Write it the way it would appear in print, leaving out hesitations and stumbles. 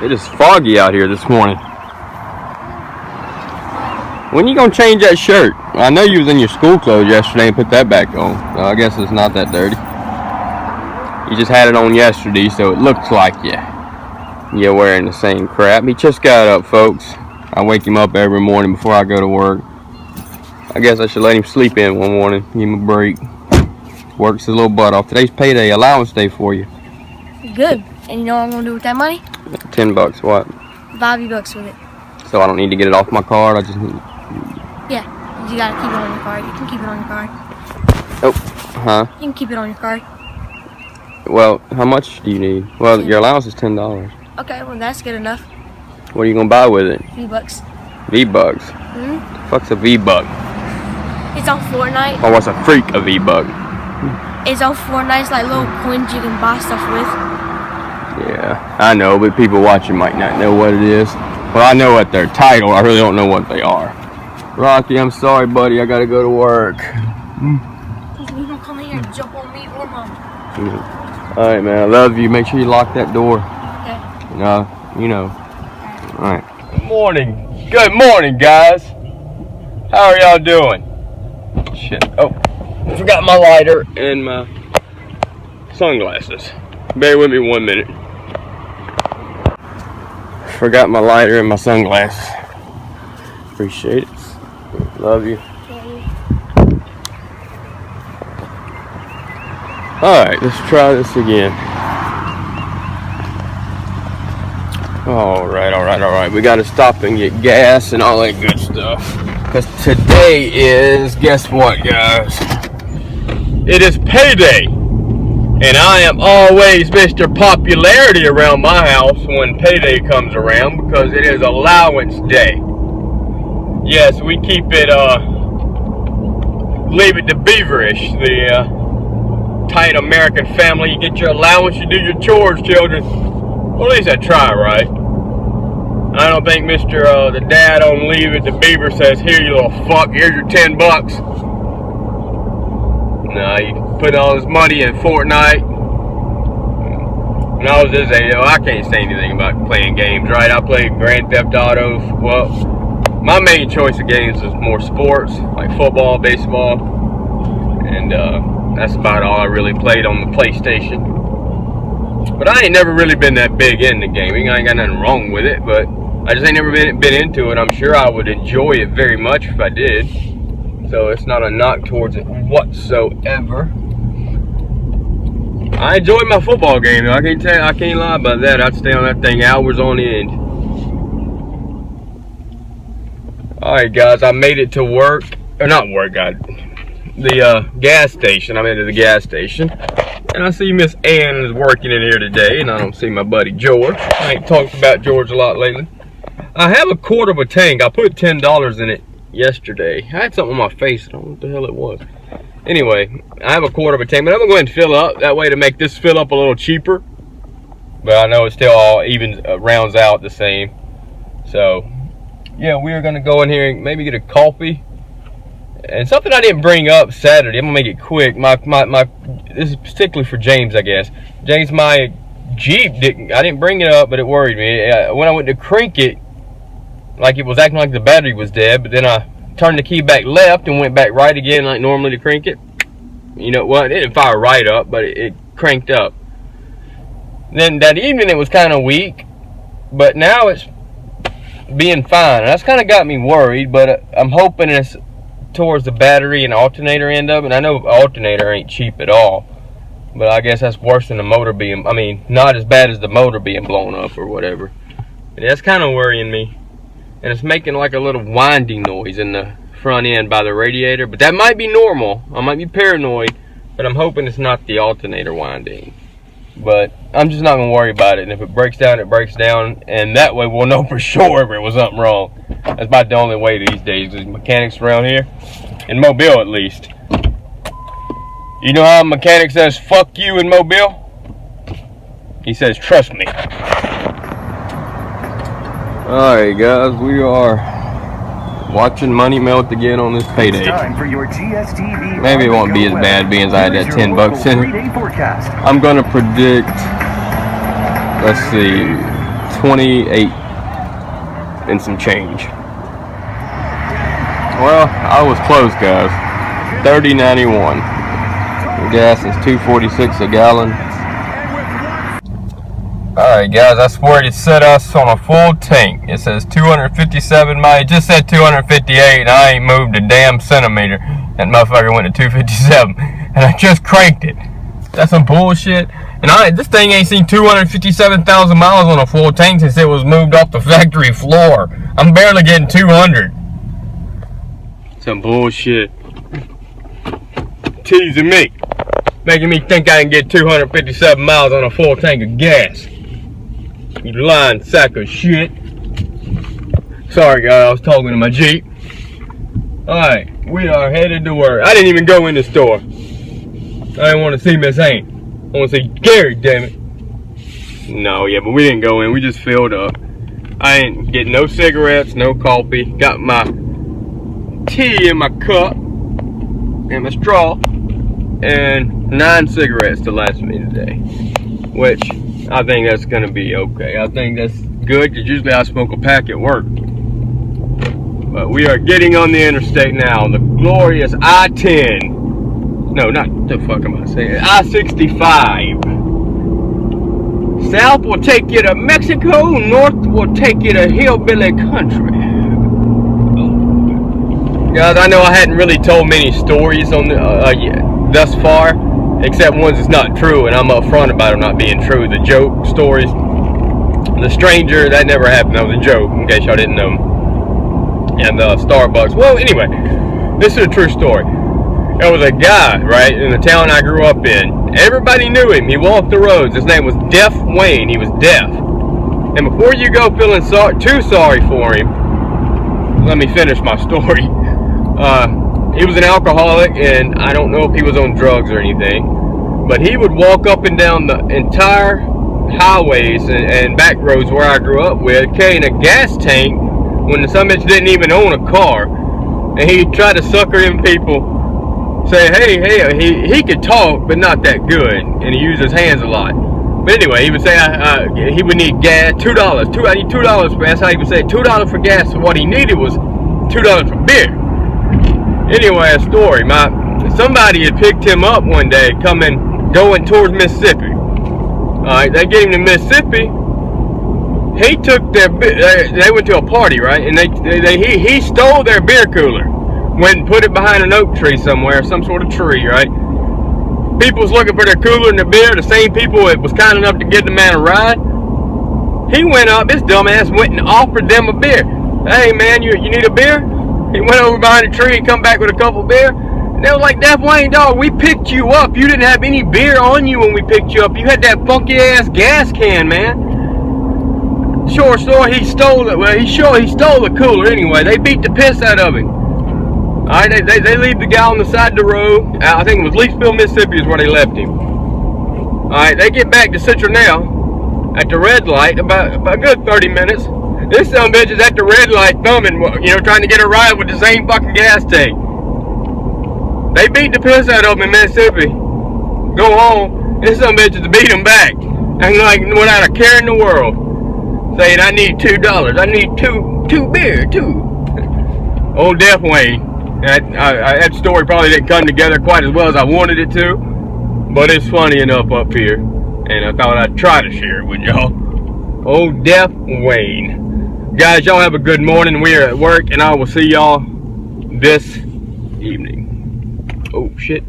It is foggy out here this morning. When you gonna change that shirt? I know you was in your school clothes yesterday and put that back on. So I guess it's not that dirty. You just had it on yesterday, so it looks like you're wearing the same crap. He just got up, folks. I wake him up every morning before I go to work. I guess I should let him sleep in one morning, give him a break. Works his little butt off. Today's payday, allowance day for you. Good. And you know what I'm gonna do with that money? $10, what? $5 with it. So I don't need to get it off my card, I just need... Yeah, you gotta keep it on your card. You can keep it on your card. Oh, huh? You can keep it on your card. Well, how much do you need? Well, your allowance is $10. Okay, well that's good enough. What are you gonna buy with it? V-Bucks. V-Bucks? Hmm? What the fuck's a V-Buck? It's on Fortnite. Oh, what's a freak, a V-Buck? It's on Fortnite. It's like little coins you can buy stuff with. Yeah, I know, but people watching might not know what it is. Well, I know what their title. I really don't know what they are. Rocky, I'm sorry, buddy. I gotta go to work. Please don't come in here and jump on me or mom. All right, man. I love you. Make sure you lock that door. Okay. No, you know. All right. Good morning. Good morning, guys. How are y'all doing? Shit. Oh, I forgot my lighter and my sunglasses. Bear with me 1 minute. Forgot my lighter and my sunglasses. Appreciate it. Love you. Alright, let's try this again. Alright. We gotta stop and get gas and all that good stuff. Because today is, guess what, guys? It is payday. And I am always Mr. Popularity around my house when payday comes around because it is allowance day. Yes, we keep it, leave it to beaverish, the tight American family. You get your allowance, you do your chores, children. Well, at least I try, right? I don't think Mr. The dad on Leave It to Beaver says, here, you little fuck, here's your $10. No, you put all this money in Fortnite. When I was his age, I can't say anything about playing games, right? I played Grand Theft Auto. Well, my main choice of games is more sports, like football, baseball. And that's about all I really played on the PlayStation. But I ain't never really been that big into gaming. I ain't got nothing wrong with it, but I just ain't never been into it. I'm sure I would enjoy it very much if I did. So it's not a knock towards it whatsoever. I enjoy my football game. I can't lie about that. I'd stay on that thing hours on end. Alright guys, I made it to work. Or not work, the gas station. I'm into the gas station. And I see Miss Ann is working in here today. And I don't see my buddy George. I ain't talked about George a lot lately. I have a quart of a tank. I put $10 in it yesterday. I had something on my face. I don't know what the hell it was. Anyway, I have a quart of a tank, but I'm gonna go ahead and fill up that way to make this fill up a little cheaper. But I know it still all even rounds out the same. So yeah, we are gonna go in here and maybe get a coffee. And something I didn't bring up Saturday, I'm gonna make it quick. This is particularly for James, I guess. James, my Jeep I didn't bring it up, but it worried me. When I went to crank it, like it was acting like the battery was dead, but then I turned the key back left and went back right again like normally to crank it. You know what? It didn't fire right up, but it cranked up. Then that evening it was kind of weak, but now it's being fine. And that's kind of got me worried, but I'm hoping it's towards the battery and alternator end of it. And I know alternator ain't cheap at all, but I guess that's worse than the motor being, not as bad as the motor being blown up or whatever. But that's kind of worrying me. And it's making like a little winding noise in the front end by the radiator. But that might be normal. I might be paranoid. But I'm hoping it's not the alternator winding. But I'm just not going to worry about it. And if it breaks down, it breaks down. And that way we'll know for sure if it was something wrong. That's about the only way these days. There's mechanics around here. In Mobile, at least. You know how a mechanic says, fuck you in Mobile? He says, trust me. Alright guys, we are watching money melt again on this payday. Maybe it won't be as bad being as I had that $10 in it. I'm going to predict, let's see, 28 and some change. Well, I was close, guys. 30.91. Gas is $2.46 a gallon. Alright guys, I swear it set us on a full tank. It says 257 miles. It just said 258 and I ain't moved a damn centimeter. That motherfucker went to 257 and I just cranked it. That's some bullshit. And this thing ain't seen 257,000 miles on a full tank since it was moved off the factory floor. I'm barely getting 200. Some bullshit. Teasing me. Making me think I can get 257 miles on a full tank of gas. You lying sack of shit. Sorry guys, I was talking to my Jeep. Alright, we are headed to work. I didn't even go in the store. I didn't want to see Miss Hank. I want to see Gary, damn it. No, yeah, but we didn't go in. We just filled up. I ain't getting no cigarettes, no coffee. Got my tea in my cup and my straw. And 9 cigarettes to last me today. Which, I think that's going to be okay. I think that's good, because usually I smoke a pack at work. But we are getting on the interstate now. The glorious I-10. No, not the fuck am I saying? I-65. South will take you to Mexico. North will take you to hillbilly country. Guys, I know I hadn't really told many stories on the, thus far, except ones that's not true, and I'm upfront about them not being true. The joke stories. The stranger, that never happened. That was a joke, in case y'all didn't know. And Starbucks. Well, anyway, this is a true story. There was a guy, right, in the town I grew up in. Everybody knew him. He walked the roads. His name was Deaf Wayne. He was deaf. And before you go feeling too sorry for him, let me finish my story. He was an alcoholic, and I don't know if he was on drugs or anything, but he would walk up and down the entire highways and back roads where I grew up with, carrying a gas tank when the son bitch didn't even own a car. And he tried to sucker in people. Say, hey, he could talk, but not that good, and he used his hands a lot. But anyway, he would say he would need gas, $2. I need $2. That's how he would say $2 for gas. So what he needed was $2 for beer. Anyway, a story. Somebody had picked him up one day, going towards Mississippi. All right, they get him to Mississippi. He took they went to a party, right? And he stole their beer cooler. Went and put it behind an oak tree somewhere, some sort of tree, right? People was looking for their cooler and their beer, the same people that was kind enough to give the man a ride. He went up, this dumbass went and offered them a beer. Hey man, you need a beer? He went over behind the tree and come back with a couple of beer. And they was like, Deaf Wayne, dog, we picked you up. You didn't have any beer on you when we picked you up. You had that funky ass gas can, man. Short story, he stole it. Well, he stole the cooler anyway. They beat the piss out of him. Alright, they leave the guy on the side of the road. I think it was Leesville, Mississippi is where they left him. Alright, they get back to Citronelle at the red light, about a good 30 minutes. This son bitch is at the red light thumbing, trying to get a ride with the same fucking gas tank. They beat the piss out of him in Mississippi. Go home, this son bitch is beat him back. And like, without a care in the world. Saying, I need $2. I need two beer, too. Old Deaf Wayne. That story probably didn't come together quite as well as I wanted it to, but it's funny enough up here, and I thought I'd try to share it with y'all. Old Deaf Wayne. Guys, y'all have a good morning. We are at work, and I will see y'all this evening. Oh, shit.